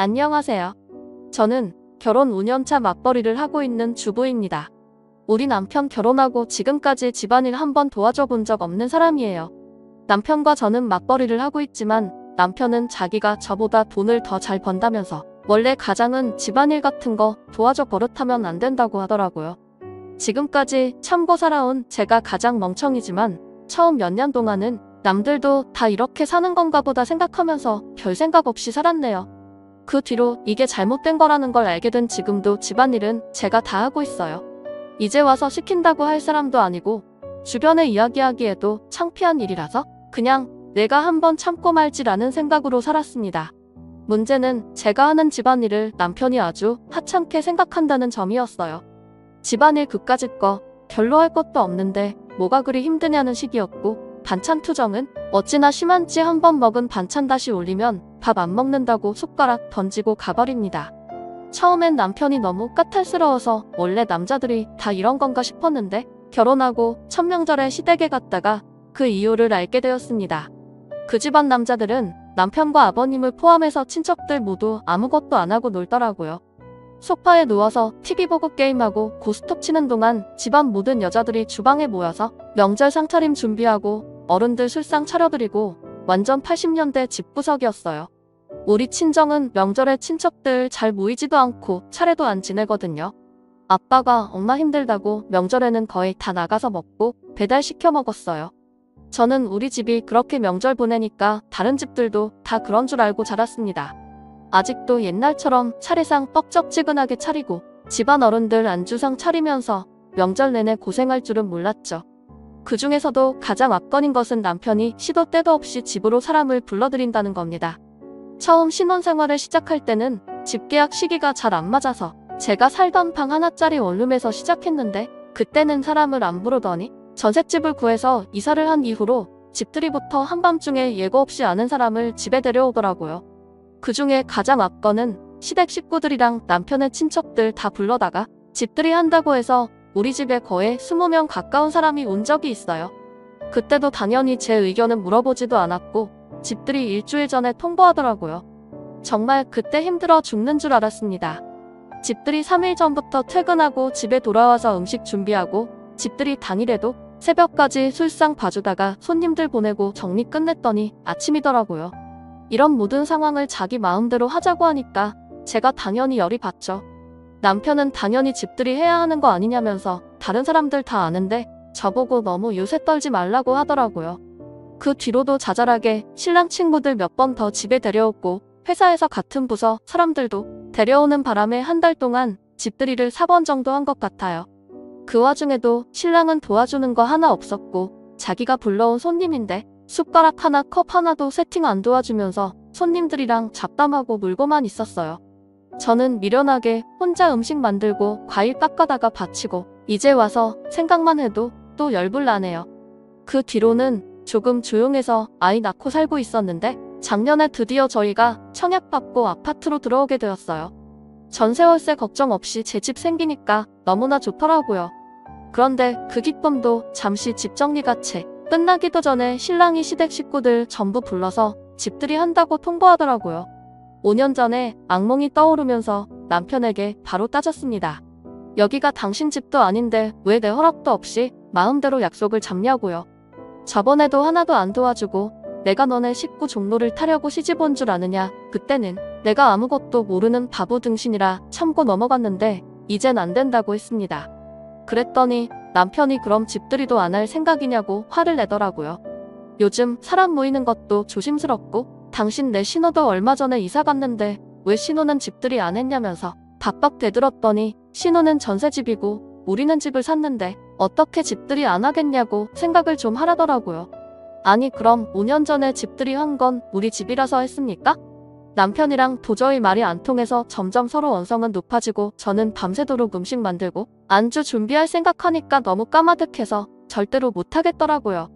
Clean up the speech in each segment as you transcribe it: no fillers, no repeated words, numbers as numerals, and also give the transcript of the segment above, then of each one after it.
안녕하세요. 저는 결혼 5년차 맞벌이를 하고 있는 주부입니다. 우리 남편 결혼하고 지금까지 집안일 한 번 도와줘 본 적 없는 사람이에요. 남편과 저는 맞벌이를 하고 있지만 남편은 자기가 저보다 돈을 더 잘 번다면서 원래 가장은 집안일 같은 거 도와줘 버릇하면 안 된다고 하더라고요. 지금까지 참고 살아온 제가 가장 멍청이지만 처음 몇 년 동안은 남들도 다 이렇게 사는 건가 보다 생각하면서 별 생각 없이 살았네요. 그 뒤로 이게 잘못된 거라는 걸 알게 된 지금도 집안일은 제가 다 하고 있어요. 이제 와서 시킨다고 할 사람도 아니고 주변에 이야기하기에도 창피한 일이라서 그냥 내가 한번 참고 말지라는 생각으로 살았습니다. 문제는 제가 하는 집안일을 남편이 아주 하찮게 생각한다는 점이었어요. 집안일 그까짓 거 별로 할 것도 없는데 뭐가 그리 힘드냐는 식이었고 반찬 투정은 어찌나 심한지 한 번 먹은 반찬 다시 올리면 밥 안 먹는다고 숟가락 던지고 가버립니다. 처음엔 남편이 너무 까탈스러워서 원래 남자들이 다 이런 건가 싶었는데 결혼하고 첫 명절에 시댁에 갔다가 그 이유를 알게 되었습니다. 그 집안 남자들은 남편과 아버님을 포함해서 친척들 모두 아무것도 안 하고 놀더라고요. 소파에 누워서 TV 보고 게임하고 고스톱 치는 동안 집안 모든 여자들이 주방에 모여서 명절 상차림 준비하고 어른들 술상 차려드리고 완전 80년대 집구석이었어요. 우리 친정은 명절에 친척들 잘 모이지도 않고 차례도 안 지내거든요. 아빠가 엄마 힘들다고 명절에는 거의 다 나가서 먹고 배달시켜 먹었어요. 저는 우리 집이 그렇게 명절 보내니까 다른 집들도 다 그런 줄 알고 자랐습니다. 아직도 옛날처럼 차례상 뻑적지근하게 차리고 집안 어른들 안주상 차리면서 명절 내내 고생할 줄은 몰랐죠. 그 중에서도 가장 압권인 것은 남편이 시도 때도 없이 집으로 사람을 불러들인다는 겁니다. 처음 신혼생활을 시작할 때는 집계약 시기가 잘 안 맞아서 제가 살던 방 하나짜리 원룸에서 시작했는데 그때는 사람을 안 부르더니 전셋집을 구해서 이사를 한 이후로 집들이부터 한밤중에 예고 없이 아는 사람을 집에 데려오더라고요. 그 중에 가장 압권은 시댁 식구들이랑 남편의 친척들 다 불러다가 집들이 한다고 해서 우리 집에 거의 20명 가까운 사람이 온 적이 있어요. 그때도 당연히 제 의견은 물어보지도 않았고 집들이 일주일 전에 통보하더라고요. 정말 그때 힘들어 죽는 줄 알았습니다. 집들이 3일 전부터 퇴근하고 집에 돌아와서 음식 준비하고 집들이 당일에도 새벽까지 술상 봐주다가 손님들 보내고 정리 끝냈더니 아침이더라고요. 이런 모든 상황을 자기 마음대로 하자고 하니까 제가 당연히 열이 받죠. 남편은 당연히 집들이 해야 하는 거 아니냐면서 다른 사람들 다 아는데 저보고 너무 유세 떨지 말라고 하더라고요. 그 뒤로도 자잘하게 신랑 친구들 몇 번 더 집에 데려오고 회사에서 같은 부서 사람들도 데려오는 바람에 한 달 동안 집들이를 4번 정도 한 것 같아요. 그 와중에도 신랑은 도와주는 거 하나 없었고 자기가 불러온 손님인데 숟가락 하나 컵 하나도 세팅 안 도와주면서 손님들이랑 잡담하고 놀고만 있었어요. 저는 미련하게 혼자 음식 만들고 과일 깎아다가 바치고 이제 와서 생각만 해도 또 열불나네요. 그 뒤로는 조금 조용해서 아이 낳고 살고 있었는데 작년에 드디어 저희가 청약받고 아파트로 들어오게 되었어요. 전세월세 걱정 없이 제 집 생기니까 너무나 좋더라고요. 그런데 그 기쁨도 잠시 집 정리가 채 끝나기도 전에 신랑이 시댁 식구들 전부 불러서 집들이 한다고 통보하더라고요. 5년 전에 악몽이 떠오르면서 남편에게 바로 따졌습니다. 여기가 당신 집도 아닌데 왜 내 허락도 없이 마음대로 약속을 잡냐고요. 저번에도 하나도 안 도와주고 내가 너네 식구 종로를 타려고 시집 온 줄 아느냐. 그때는 내가 아무것도 모르는 바보 등신이라 참고 넘어갔는데 이젠 안 된다고 했습니다. 그랬더니 남편이 그럼 집들이도 안 할 생각이냐고 화를 내더라고요. 요즘 사람 모이는 것도 조심스럽고 당신 내 신호도 얼마 전에 이사 갔는데 왜 신호는 집들이 안 했냐면서 박박 대들었더니 신호는 전세집이고 우리는 집을 샀는데 어떻게 집들이 안 하겠냐고 생각을 좀 하라더라고요. 아니 그럼 5년 전에 집들이 한 건 우리 집이라서 했습니까? 남편이랑 도저히 말이 안 통해서 점점 서로 원성은 높아지고 저는 밤새도록 음식 만들고 안주 준비할 생각하니까 너무 까마득해서 절대로 못하겠더라고요.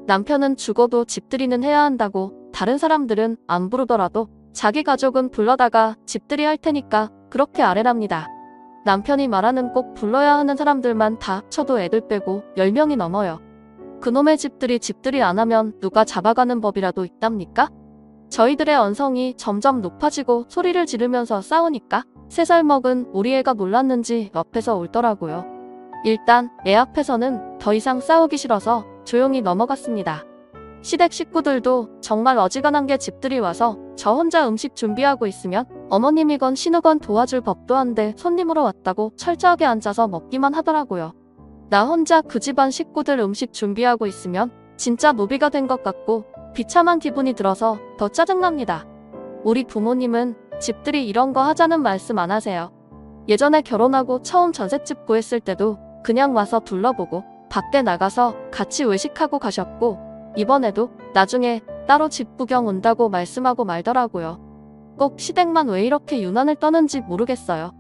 남편은 죽어도 집들이는 해야 한다고 다른 사람들은 안 부르더라도 자기 가족은 불러다가 집들이 할 테니까 그렇게 아뢰랍니다. 남편이 말하는 꼭 불러야 하는 사람들만 다 합쳐도 애들 빼고 10명이 넘어요. 그놈의 집들이 안 하면 누가 잡아가는 법이라도 있답니까? 저희들의 언성이 점점 높아지고 소리를 지르면서 싸우니까 3살 먹은 우리 애가 놀랐는지 옆에서 울더라고요. 일단 애 앞에서는 더 이상 싸우기 싫어서 조용히 넘어갔습니다. 시댁 식구들도 정말 어지간한 게 집들이 와서 저 혼자 음식 준비하고 있으면 어머님이건 신우건 도와줄 법도 한데 손님으로 왔다고 철저하게 앉아서 먹기만 하더라고요. 나 혼자 그 집안 식구들 음식 준비하고 있으면 진짜 노비가 된 것 같고 비참한 기분이 들어서 더 짜증납니다. 우리 부모님은 집들이 이런 거 하자는 말씀 안 하세요. 예전에 결혼하고 처음 전셋집 구했을 때도 그냥 와서 둘러보고 밖에 나가서 같이 외식하고 가셨고 이번에도 나중에 따로 집 구경 온다고 말씀하고 말더라고요. 꼭 시댁만 왜 이렇게 유난을 떠는지 모르겠어요.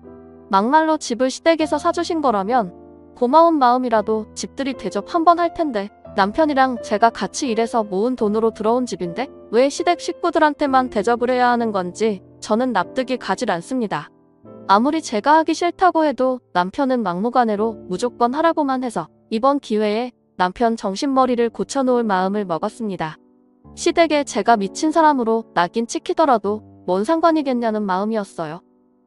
막말로 집을 시댁에서 사주신 거라면 고마운 마음이라도 집들이 대접 한번 할 텐데 남편이랑 제가 같이 일해서 모은 돈으로 들어온 집인데 왜 시댁 식구들한테만 대접을 해야 하는 건지 저는 납득이 가질 않습니다. 아무리 제가 하기 싫다고 해도 남편은 막무가내로 무조건 하라고만 해서 이번 기회에 남편 정신머리를 고쳐놓을 마음을 먹었습니다. 시댁에 제가 미친 사람으로 낙인 찍히더라도 뭔 상관이겠냐는 마음이었어요.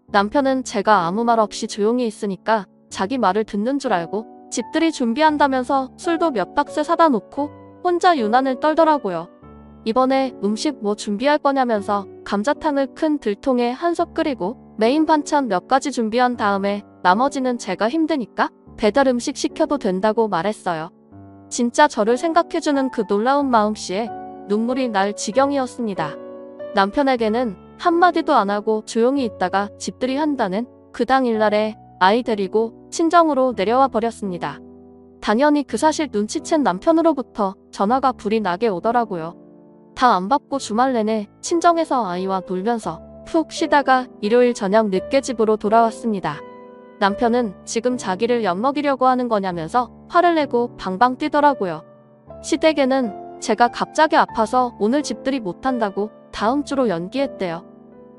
남편은 제가 아무 말 없이 조용히 있으니까 자기 말을 듣는 줄 알고 집들이 준비한다면서 술도 몇 박스 사다 놓고 혼자 유난을 떨더라고요. 이번에 음식 뭐 준비할 거냐면서 감자탕을 큰 들통에 한 솥 끓이고 메인 반찬 몇 가지 준비한 다음에 나머지는 제가 힘드니까 배달 음식 시켜도 된다고 말했어요. 진짜 저를 생각해주는 그 놀라운 마음씨에 눈물이 날 지경이었습니다. 남편에게는 한마디도 안 하고 조용히 있다가 집들이 한다는 그 당일날에 아이 데리고 친정으로 내려와 버렸습니다. 당연히 그 사실 눈치챈 남편으로부터 전화가 불이 나게 오더라고요. 다 안 받고 주말 내내 친정에서 아이와 놀면서 푹 쉬다가 일요일 저녁 늦게 집으로 돌아왔습니다. 남편은 지금 자기를 엿먹이려고 하는 거냐면서 화를 내고 방방 뛰더라고요. 시댁에는 제가 갑자기 아파서 오늘 집들이 못한다고 다음 주로 연기했대요.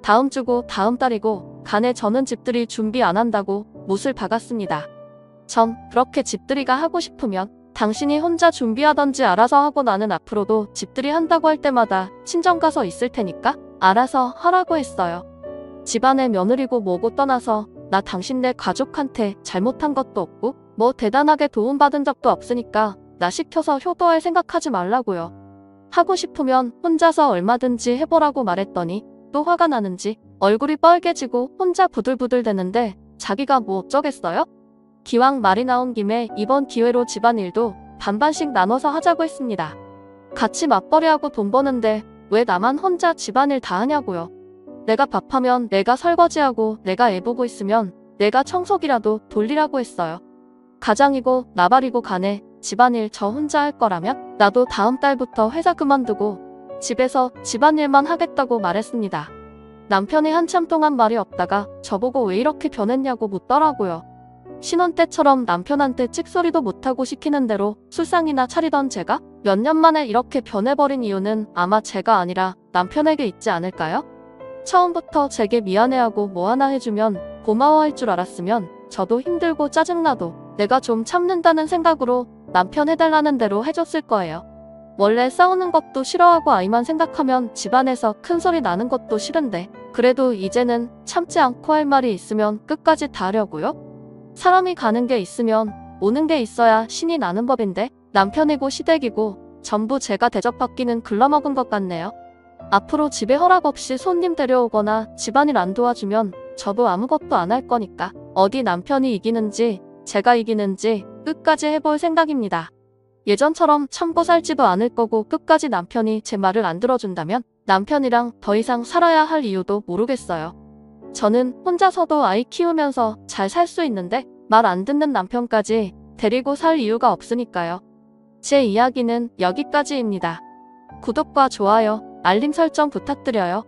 다음 주고 다음 달이고 간에 저는 집들이 준비 안 한다고 못을 박았습니다. 전 그렇게 집들이가 하고 싶으면 당신이 혼자 준비하던지 알아서 하고 나는 앞으로도 집들이 한다고 할 때마다 친정 가서 있을 테니까 알아서 하라고 했어요. 집안의 며느리고 뭐고 떠나서 나 당신네 가족한테 잘못한 것도 없고 뭐 대단하게 도움받은 적도 없으니까 나 시켜서 효도할 생각하지 말라고요. 하고 싶으면 혼자서 얼마든지 해보라고 말했더니 또 화가 나는지 얼굴이 빨개지고 혼자 부들부들 대는데 자기가 뭐 어쩌겠어요? 기왕 말이 나온 김에 이번 기회로 집안일도 반반씩 나눠서 하자고 했습니다. 같이 맞벌이하고 돈 버는데 왜 나만 혼자 집안일 다 하냐고요. 내가 밥하면 내가 설거지하고 내가 애 보고 있으면 내가 청소기라도 돌리라고 했어요. 가장이고 나발이고 간에 집안일 저 혼자 할 거라면 나도 다음 달부터 회사 그만두고 집에서 집안일만 하겠다고 말했습니다. 남편이 한참 동안 말이 없다가 저보고 왜 이렇게 변했냐고 묻더라고요. 신혼 때처럼 남편한테 찍소리도 못하고 시키는 대로 술상이나 차리던 제가 몇 년 만에 이렇게 변해버린 이유는 아마 제가 아니라 남편에게 있지 않을까요? 처음부터 제게 미안해하고 뭐 하나 해주면 고마워할 줄 알았으면 저도 힘들고 짜증나도 내가 좀 참는다는 생각으로 남편 해달라는 대로 해줬을 거예요. 원래 싸우는 것도 싫어하고 아이만 생각하면 집안에서 큰 소리 나는 것도 싫은데 그래도 이제는 참지 않고 할 말이 있으면 끝까지 다 하려고요? 사람이 가는 게 있으면 오는 게 있어야 신이 나는 법인데 남편이고 시댁이고 전부 제가 대접받기는 글러먹은 것 같네요. 앞으로 집에 허락 없이 손님 데려오거나 집안일 안 도와주면 저도 아무것도 안 할 거니까 어디 남편이 이기는지 제가 이기는지 끝까지 해볼 생각입니다. 예전처럼 참고 살지도 않을 거고 끝까지 남편이 제 말을 안 들어준다면 남편이랑 더 이상 살아야 할 이유도 모르겠어요. 저는 혼자서도 아이 키우면서 잘 살 수 있는데 말 안 듣는 남편까지 데리고 살 이유가 없으니까요. 제 이야기는 여기까지입니다. 구독과 좋아요, 알림 설정 부탁드려요.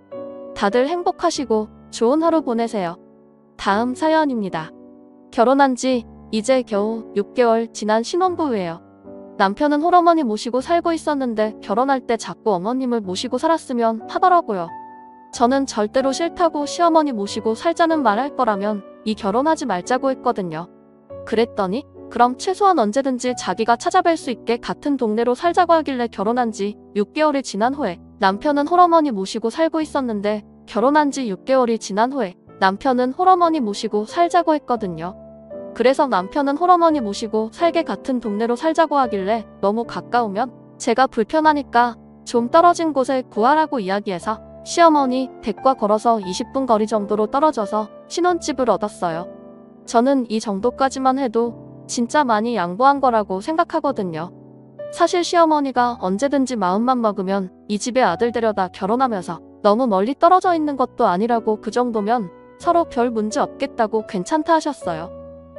다들 행복하시고 좋은 하루 보내세요. 다음 사연입니다. 결혼한 지 이제 겨우 6개월 지난 신혼부부예요. 남편은 홀어머니 모시고 살고 있었는데 결혼할 때 자꾸 어머님을 모시고 살았으면 하더라고요. 저는 절대로 싫다고 시어머니 모시고 살자는 말 할 거라면 이 결혼하지 말자고 했거든요. 그랬더니 그럼 최소한 언제든지 자기가 찾아뵐 수 있게 같은 동네로 살자고 하길래 결혼한 지 6개월이 지난 후에 남편은 홀어머니 모시고 살고 있었는데 결혼한 지 6개월이 지난 후에 남편은 홀어머니 모시고 살자고 했거든요. 그래서 남편은 홀어머니 모시고 살게 같은 동네로 살자고 하길래 너무 가까우면 제가 불편하니까 좀 떨어진 곳에 구하라고 이야기해서 시어머니 댁과 걸어서 20분 거리 정도로 떨어져서 신혼집을 얻었어요. 저는 이 정도까지만 해도 진짜 많이 양보한 거라고 생각하거든요. 사실 시어머니가 언제든지 마음만 먹으면 이 집에 아들 데려다 결혼하면서 너무 멀리 떨어져 있는 것도 아니라고 그 정도면 서로 별 문제 없겠다고 괜찮다 하셨어요.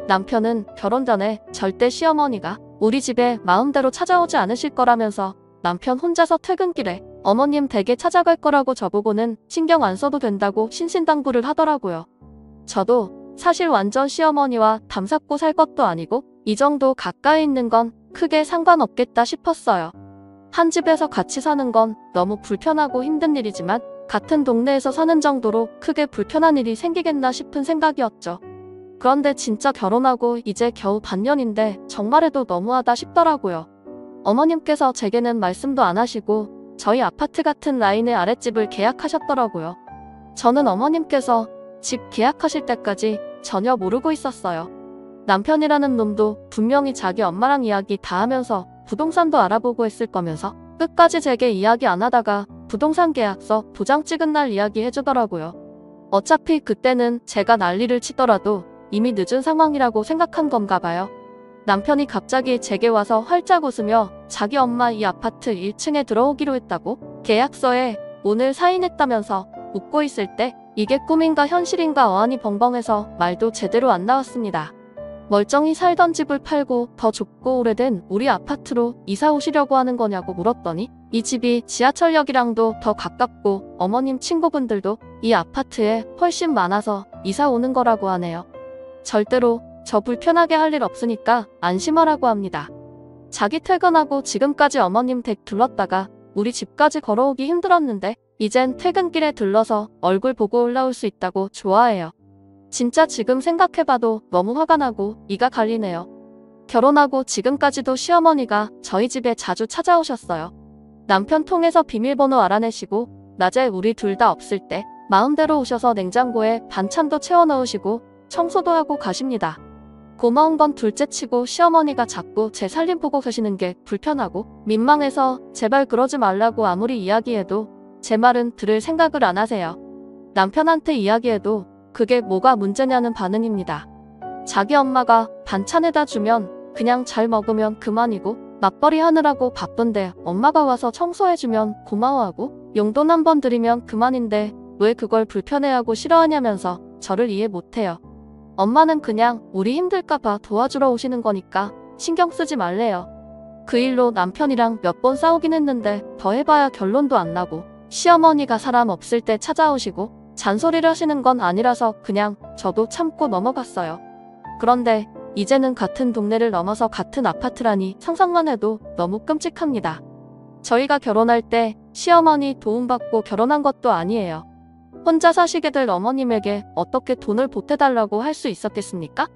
남편은 결혼 전에 절대 시어머니가 우리 집에 마음대로 찾아오지 않으실 거라면서 남편 혼자서 퇴근길에 어머님 댁에 찾아갈 거라고 저보고는 신경 안 써도 된다고 신신당부를 하더라고요. 저도 사실 완전 시어머니와 담 삭고 살 것도 아니고 이 정도 가까이 있는 건 크게 상관없겠다 싶었어요. 한 집에서 같이 사는 건 너무 불편하고 힘든 일이지만 같은 동네에서 사는 정도로 크게 불편한 일이 생기겠나 싶은 생각이었죠. 그런데 진짜 결혼하고 이제 겨우 반년인데 정말해도 너무하다 싶더라고요. 어머님께서 제게는 말씀도 안 하시고 저희 아파트 같은 라인의 아랫집을 계약하셨더라고요. 저는 어머님께서 집 계약하실 때까지 전혀 모르고 있었어요. 남편이라는 놈도 분명히 자기 엄마랑 이야기 다 하면서 부동산도 알아보고 했을 거면서 끝까지 제게 이야기 안 하다가 부동산 계약서 도장 찍은 날 이야기 해주더라고요. 어차피 그때는 제가 난리를 치더라도 이미 늦은 상황이라고 생각한 건가 봐요. 남편이 갑자기 제게 와서 활짝 웃으며 자기 엄마 이 아파트 1층에 들어오기로 했다고 계약서에 오늘 사인했다면서 웃고 있을 때 이게 꿈인가 현실인가 어안이 벙벙해서 말도 제대로 안 나왔습니다. 멀쩡히 살던 집을 팔고 더 좁고 오래된 우리 아파트로 이사 오시려고 하는 거냐고 물었더니 이 집이 지하철역이랑도 더 가깝고 어머님 친구분들도 이 아파트에 훨씬 많아서 이사 오는 거라고 하네요. 절대로 저 불편하게 할 일 없으니까 안심하라고 합니다. 자기 퇴근하고 지금까지 어머님 댁 들렀다가 우리 집까지 걸어오기 힘들었는데 이젠 퇴근길에 들러서 얼굴 보고 올라올 수 있다고 좋아해요. 진짜 지금 생각해봐도 너무 화가 나고 이가 갈리네요. 결혼하고 지금까지도 시어머니가 저희 집에 자주 찾아오셨어요. 남편 통해서 비밀번호 알아내시고 낮에 우리 둘 다 없을 때 마음대로 오셔서 냉장고에 반찬도 채워 넣으시고 청소도 하고 가십니다. 고마운 건 둘째치고 시어머니가 자꾸 제 살림 보고 계시는 게 불편하고 민망해서 제발 그러지 말라고 아무리 이야기해도 제 말은 들을 생각을 안 하세요. 남편한테 이야기해도 그게 뭐가 문제냐는 반응입니다. 자기 엄마가 반찬에다 주면 그냥 잘 먹으면 그만이고 맞벌이 하느라고 바쁜데 엄마가 와서 청소해주면 고마워하고 용돈 한번 드리면 그만인데 왜 그걸 불편해하고 싫어하냐면서 저를 이해 못해요. 엄마는 그냥 우리 힘들까봐 도와주러 오시는 거니까 신경 쓰지 말래요. 그 일로 남편이랑 몇 번 싸우긴 했는데 더 해봐야 결론도 안 나고 시어머니가 사람 없을 때 찾아오시고 잔소리를 하시는 건 아니라서 그냥 저도 참고 넘어갔어요. 그런데 이제는 같은 동네를 넘어서 같은 아파트라니 상상만 해도 너무 끔찍합니다. 저희가 결혼할 때 시어머니 도움받고 결혼한 것도 아니에요. 혼자 사시게 될 어머님에게 어떻게 돈을 보태달라고 할 수 있었겠습니까?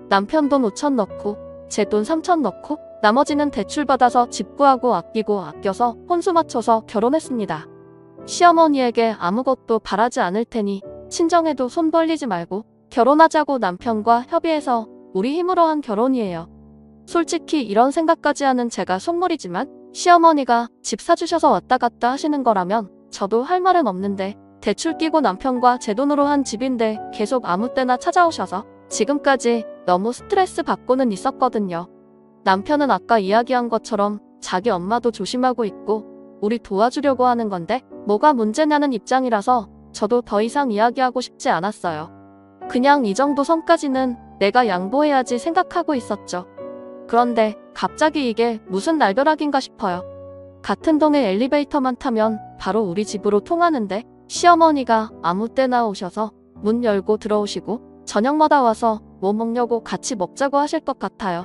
남편 돈 5천 넣고 제 돈 3천 넣고 나머지는 대출받아서 집 구하고 아끼고 아껴서 혼수 맞춰서 결혼했습니다. 시어머니에게 아무것도 바라지 않을 테니 친정에도 손 벌리지 말고 결혼하자고 남편과 협의해서 우리 힘으로 한 결혼이에요. 솔직히 이런 생각까지 하는 제가 속물이지만 시어머니가 집 사주셔서 왔다 갔다 하시는 거라면 저도 할 말은 없는데 대출 끼고 남편과 제 돈으로 한 집인데 계속 아무 때나 찾아오셔서 지금까지 너무 스트레스 받고는 있었거든요. 남편은 아까 이야기한 것처럼 자기 엄마도 조심하고 있고 우리 도와주려고 하는 건데 뭐가 문제냐는 입장이라서 저도 더 이상 이야기하고 싶지 않았어요. 그냥 이 정도 선까지는 내가 양보해야지 생각하고 있었죠. 그런데 갑자기 이게 무슨 날벼락인가 싶어요. 같은 동에 엘리베이터만 타면 바로 우리 집으로 통하는데 시어머니가 아무 때나 오셔서 문 열고 들어오시고 저녁마다 와서 뭐 먹냐고 같이 먹자고 하실 것 같아요.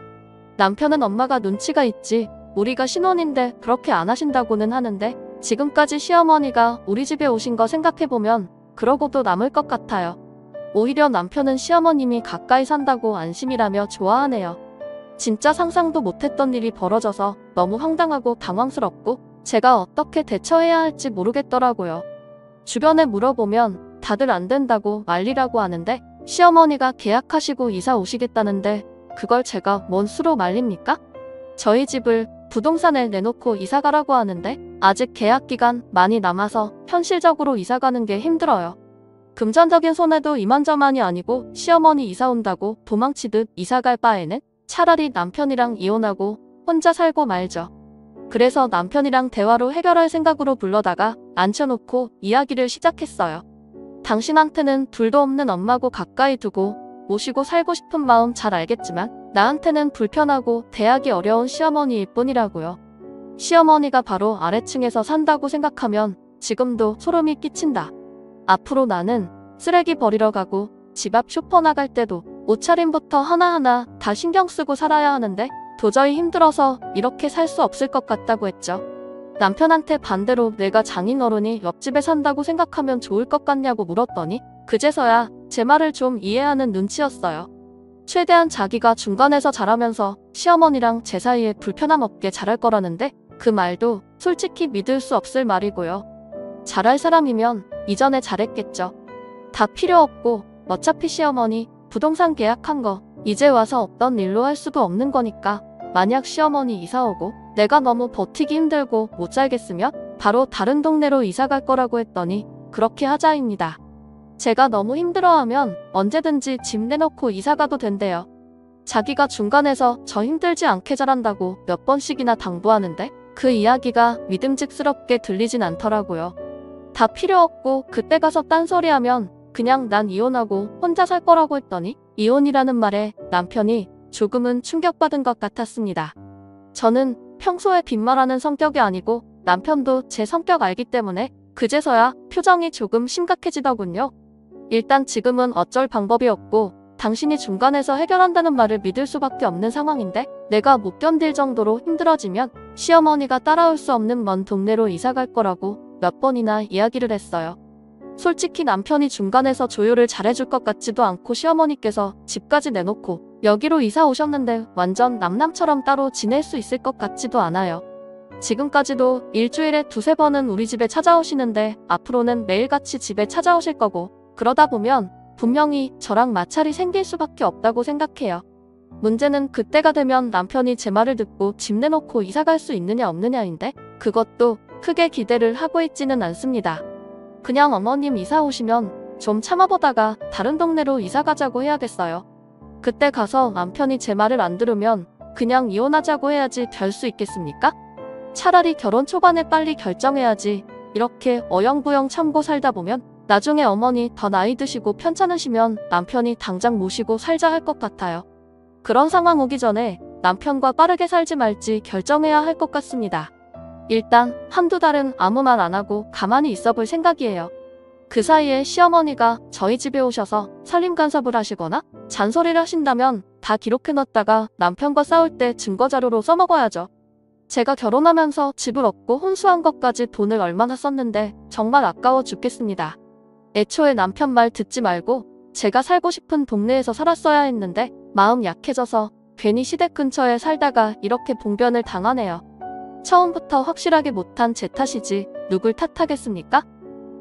남편은 엄마가 눈치가 있지 우리가 신혼인데 그렇게 안 하신다고는 하는데 지금까지 시어머니가 우리 집에 오신 거 생각해보면 그러고도 남을 것 같아요. 오히려 남편은 시어머님이 가까이 산다고 안심이라며 좋아하네요. 진짜 상상도 못했던 일이 벌어져서 너무 황당하고 당황스럽고 제가 어떻게 대처해야 할지 모르겠더라고요. 주변에 물어보면 다들 안 된다고 말리라고 하는데 시어머니가 계약하시고 이사 오시겠다는데 그걸 제가 뭔 수로 말립니까? 저희 집을 부동산에 내놓고 이사 가라고 하는데 아직 계약 기간 많이 남아서 현실적으로 이사 가는 게 힘들어요. 금전적인 손해도 이만저만이 아니고 시어머니 이사 온다고 도망치듯 이사 갈 바에는 차라리 남편이랑 이혼하고 혼자 살고 말죠. 그래서 남편이랑 대화로 해결할 생각으로 불러다가 앉혀놓고 이야기를 시작했어요. 당신한테는 둘도 없는 엄마고 가까이 두고 모시고 살고 싶은 마음 잘 알겠지만 나한테는 불편하고 대하기 어려운 시어머니일 뿐이라고요. 시어머니가 바로 아래층에서 산다고 생각하면 지금도 소름이 끼친다. 앞으로 나는 쓰레기 버리러 가고 집 앞 슈퍼 나갈 때도 옷차림부터 하나하나 다 신경 쓰고 살아야 하는데 도저히 힘들어서 이렇게 살 수 없을 것 같다고 했죠. 남편한테 반대로 내가 장인어른이 옆집에 산다고 생각하면 좋을 것 같냐고 물었더니 그제서야 제 말을 좀 이해하는 눈치였어요. 최대한 자기가 중간에서 자라면서 시어머니랑 제 사이에 불편함 없게 자랄 거라는데 그 말도 솔직히 믿을 수 없을 말이고요. 잘할 사람이면 이전에 잘했겠죠. 다 필요 없고 어차피 시어머니 부동산 계약한 거 이제 와서 없던 일로 할 수도 없는 거니까 만약 시어머니 이사 오고 내가 너무 버티기 힘들고 못 살겠으면 바로 다른 동네로 이사 갈 거라고 했더니 그렇게 하자입니다. 제가 너무 힘들어하면 언제든지 집 내놓고 이사 가도 된대요. 자기가 중간에서 저 힘들지 않게 잘한다고 몇 번씩이나 당부하는데 그 이야기가 믿음직스럽게 들리진 않더라고요. 다 필요 없고 그때 가서 딴소리하면 그냥 난 이혼하고 혼자 살 거라고 했더니 이혼이라는 말에 남편이 조금은 충격받은 것 같았습니다. 저는 평소에 빈말하는 성격이 아니고 남편도 제 성격 알기 때문에 그제서야 표정이 조금 심각해지더군요. 일단 지금은 어쩔 방법이 없고 당신이 중간에서 해결한다는 말을 믿을 수밖에 없는 상황인데 내가 못 견딜 정도로 힘들어지면 시어머니가 따라올 수 없는 먼 동네로 이사 갈 거라고 몇 번이나 이야기를 했어요. 솔직히 남편이 중간에서 조율을 잘해줄 것 같지도 않고 시어머니께서 집까지 내놓고 여기로 이사 오셨는데 완전 남남처럼 따로 지낼 수 있을 것 같지도 않아요. 지금까지도 일주일에 두세 번은 우리 집에 찾아오시는데 앞으로는 매일같이 집에 찾아오실 거고 그러다 보면 분명히 저랑 마찰이 생길 수밖에 없다고 생각해요. 문제는 그때가 되면 남편이 제 말을 듣고 집 내놓고 이사 갈 수 있느냐 없느냐인데 그것도 크게 기대를 하고 있지는 않습니다. 그냥 어머님 이사 오시면 좀 참아보다가 다른 동네로 이사 가자고 해야겠어요. 그때 가서 남편이 제 말을 안 들으면 그냥 이혼하자고 해야지 될 수 있겠습니까? 차라리 결혼 초반에 빨리 결정해야지 이렇게 어영부영 참고 살다 보면 나중에 어머니 더 나이 드시고 편찮으시면 남편이 당장 모시고 살자 할 것 같아요. 그런 상황 오기 전에 남편과 빠르게 살지 말지 결정해야 할 것 같습니다. 일단 한두 달은 아무 말 안 하고 가만히 있어 볼 생각이에요. 그 사이에 시어머니가 저희 집에 오셔서 살림 간섭을 하시거나 잔소리를 하신다면 다 기록해놨다가 남편과 싸울 때 증거자료로 써먹어야죠. 제가 결혼하면서 집을 얻고 혼수한 것까지 돈을 얼마나 썼는데 정말 아까워 죽겠습니다. 애초에 남편 말 듣지 말고 제가 살고 싶은 동네에서 살았어야 했는데 마음 약해져서 괜히 시댁 근처에 살다가 이렇게 봉변을 당하네요. 처음부터 확실하게 못한 제 탓이지 누굴 탓하겠습니까?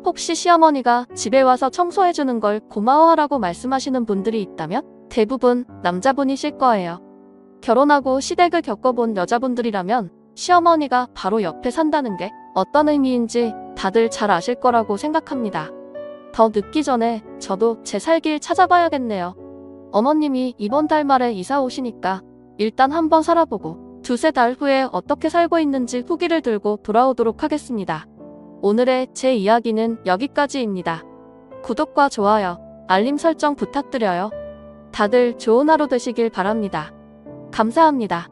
혹시 시어머니가 집에 와서 청소해주는 걸 고마워하라고 말씀하시는 분들이 있다면 대부분 남자분이실 거예요. 결혼하고 시댁을 겪어본 여자분들이라면 시어머니가 바로 옆에 산다는 게 어떤 의미인지 다들 잘 아실 거라고 생각합니다. 더 늦기 전에 저도 제 살 길 찾아봐야겠네요. 어머님이 이번 달 말에 이사 오시니까 일단 한번 살아보고 두세 달 후에 어떻게 살고 있는지 후기를 들고 돌아오도록 하겠습니다. 오늘의 제 이야기는 여기까지입니다. 구독과 좋아요, 알림 설정 부탁드려요. 다들 좋은 하루 되시길 바랍니다. 감사합니다.